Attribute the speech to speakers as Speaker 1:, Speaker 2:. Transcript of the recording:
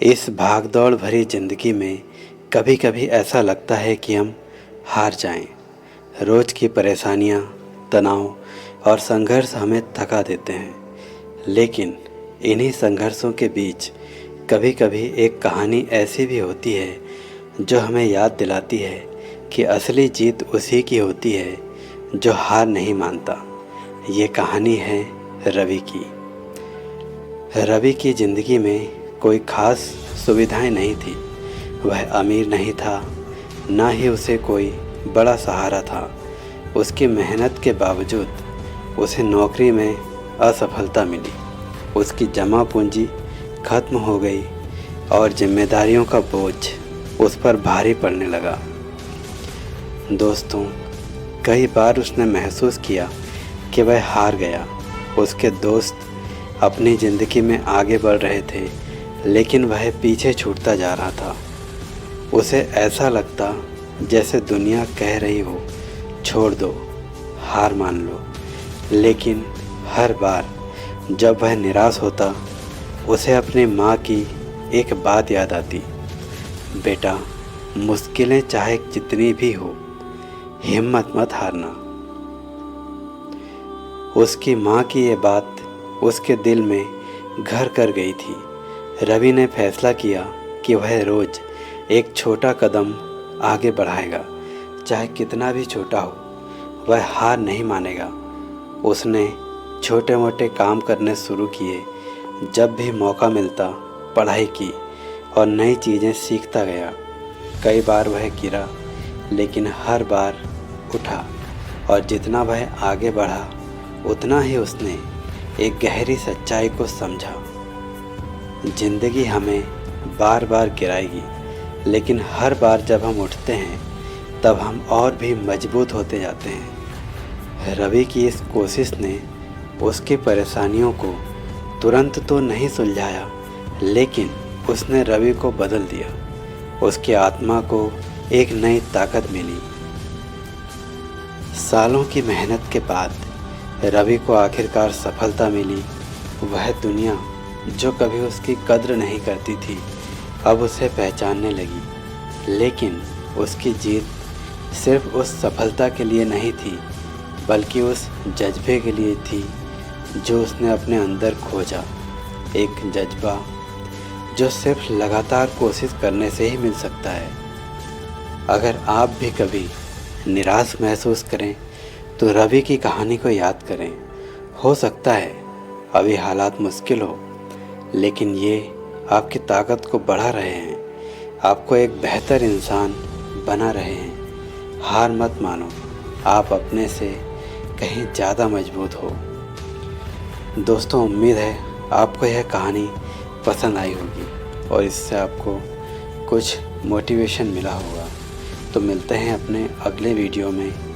Speaker 1: इस भागदौड़ भरी ज़िंदगी में कभी कभी ऐसा लगता है कि हम हार जाएं। रोज़ की परेशानियां, तनाव और संघर्ष हमें थका देते हैं, लेकिन इन्हीं संघर्षों के बीच कभी कभी एक कहानी ऐसी भी होती है जो हमें याद दिलाती है कि असली जीत उसी की होती है जो हार नहीं मानता। ये कहानी है रवि की। रवि की ज़िंदगी में कोई ख़ास सुविधाएं नहीं थी। वह अमीर नहीं था, ना ही उसे कोई बड़ा सहारा था। उसकी मेहनत के बावजूद उसे नौकरी में असफलता मिली। उसकी जमा पूंजी खत्म हो गई और जिम्मेदारियों का बोझ उस पर भारी पड़ने लगा। दोस्तों, कई बार उसने महसूस किया कि वह हार गया। उसके दोस्त अपनी ज़िंदगी में आगे बढ़ रहे थे, लेकिन वह पीछे छूटता जा रहा था। उसे ऐसा लगता जैसे दुनिया कह रही हो, छोड़ दो, हार मान लो। लेकिन हर बार जब वह निराश होता, उसे अपनी माँ की एक बात याद आती, बेटा, मुश्किलें चाहे जितनी भी हो, हिम्मत मत हारना। उसकी माँ की ये बात उसके दिल में घर कर गई थी। रवि ने फैसला किया कि वह रोज़ एक छोटा कदम आगे बढ़ाएगा, चाहे कितना भी छोटा हो। वह हार नहीं मानेगा। उसने छोटे मोटे काम करने शुरू किए। जब भी मौका मिलता पढ़ाई की और नई चीज़ें सीखता गया। कई बार वह गिरा, लेकिन हर बार उठा, और जितना वह आगे बढ़ा उतना ही उसने एक गहरी सच्चाई को समझा। ज़िंदगी हमें बार बार गिराएगी, लेकिन हर बार जब हम उठते हैं तब हम और भी मजबूत होते जाते हैं। रवि की इस कोशिश ने उसकी परेशानियों को तुरंत तो नहीं सुलझाया, लेकिन उसने रवि को बदल दिया। उसकी आत्मा को एक नई ताकत मिली। सालों की मेहनत के बाद रवि को आखिरकार सफलता मिली। वह दुनिया जो कभी उसकी कद्र नहीं करती थी, अब उसे पहचानने लगी। लेकिन उसकी जीत सिर्फ उस सफलता के लिए नहीं थी, बल्कि उस जज्बे के लिए थी जो उसने अपने अंदर खोजा। एक जज्बा जो सिर्फ लगातार कोशिश करने से ही मिल सकता है। अगर आप भी कभी निराश महसूस करें तो रवि की कहानी को याद करें। हो सकता है अभी हालात मुश्किल हो, लेकिन ये आपकी ताकत को बढ़ा रहे हैं, आपको एक बेहतर इंसान बना रहे हैं। हार मत मानो, आप अपने से कहीं ज़्यादा मजबूत हो। दोस्तों, उम्मीद है आपको यह कहानी पसंद आई होगी और इससे आपको कुछ मोटिवेशन मिला होगा। तो मिलते हैं अपने अगले वीडियो में।